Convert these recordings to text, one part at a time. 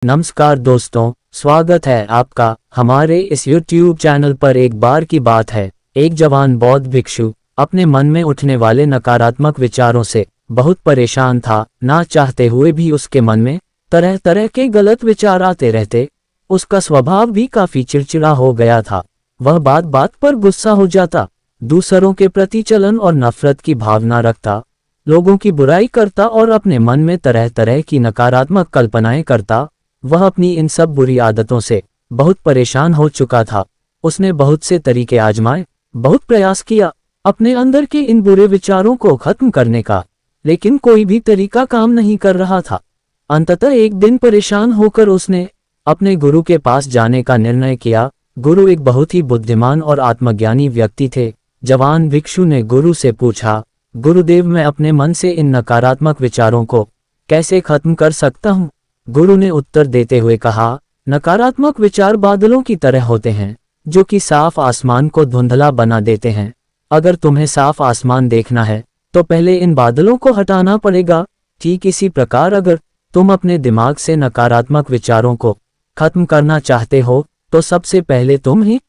नमस्कार दोस्तों, स्वागत है आपका हमारे इस YouTube चैनल पर। एक बार की बात है, एक जवान बौद्ध भिक्षु अपने मन में उठने वाले नकारात्मक विचारों से बहुत परेशान था। ना चाहते हुए भी उसके मन में तरह तरह के गलत विचार आते रहते। उसका स्वभाव भी काफी चिड़चिड़ा हो गया था। वह बात बात पर गुस्सा हो जाता, दूसरों के प्रति जलन और नफरत की भावना रखता, लोगों की बुराई करता और अपने मन में तरह तरह की नकारात्मक कल्पनाएं करता। वह अपनी इन सब बुरी आदतों से बहुत परेशान हो चुका था। उसने बहुत से तरीके आजमाए, बहुत प्रयास किया अपने अंदर के इन बुरे विचारों को खत्म करने का, लेकिन कोई भी तरीका काम नहीं कर रहा था। अंततः एक दिन परेशान होकर उसने अपने गुरु के पास जाने का निर्णय किया। गुरु एक बहुत ही बुद्धिमान और आत्मज्ञानी व्यक्ति थे। जवान भिक्षु ने गुरु से पूछा, गुरुदेव, मैं अपने मन से इन नकारात्मक विचारों को कैसे खत्म कर सकता हूँ? गुरु ने उत्तर देते हुए कहा, नकारात्मक विचार बादलों की तरह होते हैं जो कि साफ आसमान को धुंधला बना देते हैं। अगर तुम्हें साफ आसमान देखना है तो पहले इन बादलों को हटाना पड़ेगा। ठीक इसी प्रकार अगर तुम अपने दिमाग से नकारात्मक विचारों को खत्म करना चाहते हो तो सबसे पहले तुम्हें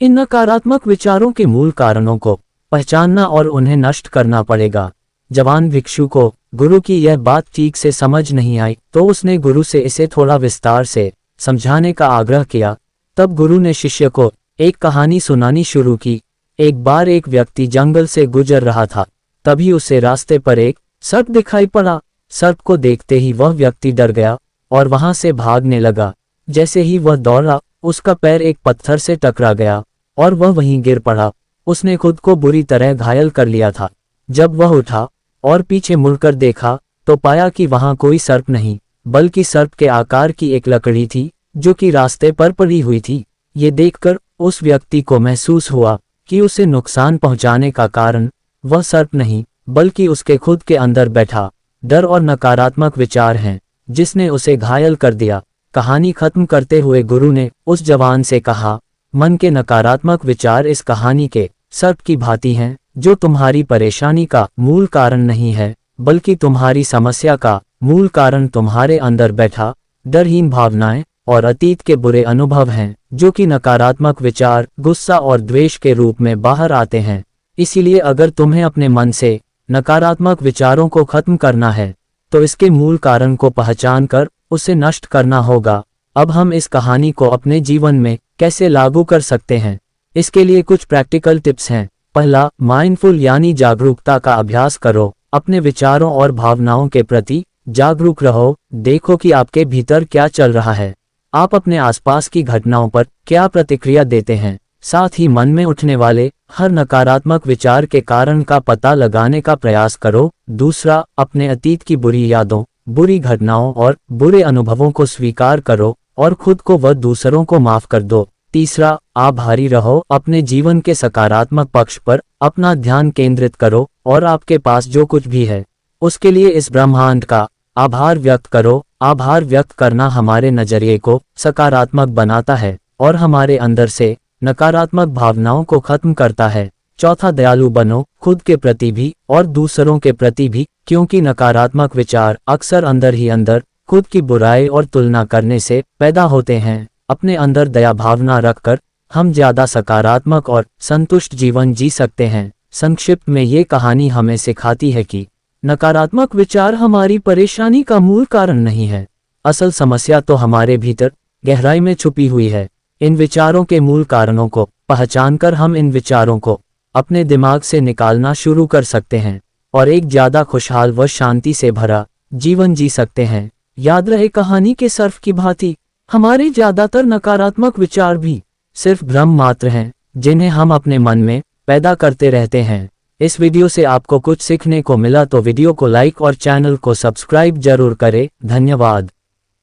इन नकारात्मक विचारों के मूल कारणों को पहचानना और उन्हें नष्ट करना पड़ेगा। जवान भिक्षु को गुरु की यह बात ठीक से समझ नहीं आई, तो उसने गुरु से इसे थोड़ा विस्तार से समझाने का आग्रह किया। तब गुरु ने शिष्य को एक कहानी सुनानी शुरू की। एक बार एक व्यक्ति जंगल से गुजर रहा था। तभी उसे रास्ते पर एक सर्प दिखाई पड़ा। सर्प को देखते ही वह व्यक्ति डर गया और वहां से भागने लगा। जैसे ही वह दौड़ा, उसका पैर एक पत्थर से टकरा गया और वह वहीं गिर पड़ा। उसने खुद को बुरी तरह घायल कर लिया था। जब वह उठा और पीछे मुड़कर देखा तो पाया कि वहां कोई सर्प नहीं, बल्कि सर्प के आकार की एक लकड़ी थी जो कि रास्ते पर पड़ी हुई थी। ये देखकर उस व्यक्ति को महसूस हुआ कि उसे नुकसान पहुंचाने का कारण वह सर्प नहीं, बल्कि उसके खुद के अंदर बैठा डर और नकारात्मक विचार हैं, जिसने उसे घायल कर दिया। कहानी खत्म करते हुए गुरु ने उस जवान से कहा, मन के नकारात्मक विचार इस कहानी के सर्प की भांति हैं, जो तुम्हारी परेशानी का मूल कारण नहीं है, बल्कि तुम्हारी समस्या का मूल कारण तुम्हारे अंदर बैठा डरहीन भावनाएं और अतीत के बुरे अनुभव हैं, जो कि नकारात्मक विचार, गुस्सा और द्वेष के रूप में बाहर आते हैं। इसीलिए अगर तुम्हें अपने मन से नकारात्मक विचारों को खत्म करना है तो इसके मूल कारण को पहचान कर उसे नष्ट करना होगा। अब हम इस कहानी को अपने जीवन में कैसे लागू कर सकते हैं, इसके लिए कुछ प्रैक्टिकल टिप्स हैं। पहला, माइंडफुल यानी जागरूकता का अभ्यास करो। अपने विचारों और भावनाओं के प्रति जागरूक रहो। देखो कि आपके भीतर क्या चल रहा है, आप अपने आसपास की घटनाओं पर क्या प्रतिक्रिया देते हैं। साथ ही मन में उठने वाले हर नकारात्मक विचार के कारण का पता लगाने का प्रयास करो। दूसरा, अपने अतीत की बुरी यादों, बुरी घटनाओं और बुरे अनुभवों को स्वीकार करो और खुद को व दूसरों को माफ कर दो। तीसरा, आभारी रहो। अपने जीवन के सकारात्मक पक्ष पर अपना ध्यान केंद्रित करो और आपके पास जो कुछ भी है उसके लिए इस ब्रह्मांड का आभार व्यक्त करो। आभार व्यक्त करना हमारे नजरिए को सकारात्मक बनाता है और हमारे अंदर से नकारात्मक भावनाओं को खत्म करता है। चौथा, दयालु बनो, खुद के प्रति भी और दूसरों के प्रति भी, क्योंकि नकारात्मक विचार अक्सर अंदर ही अंदर खुद की बुराई और तुलना करने से पैदा होते हैं। अपने अंदर दया भावना रखकर हम ज्यादा सकारात्मक और संतुष्ट जीवन जी सकते हैं। संक्षिप्त में ये कहानी हमें सिखाती है कि नकारात्मक विचार हमारी परेशानी का मूल कारण नहीं है। असल समस्या तो हमारे भीतर गहराई में छुपी हुई है। इन विचारों के मूल कारणों को पहचानकर हम इन विचारों को अपने दिमाग से निकालना शुरू कर सकते हैं और एक ज्यादा खुशहाल व शांति से भरा जीवन जी सकते हैं। याद रहे, कहानी के सर्प की भांति हमारे ज्यादातर नकारात्मक विचार भी सिर्फ भ्रम मात्र हैं, जिन्हें हम अपने मन में पैदा करते रहते हैं। इस वीडियो से आपको कुछ सीखने को मिला तो वीडियो को लाइक और चैनल को सब्सक्राइब जरूर करें। धन्यवाद।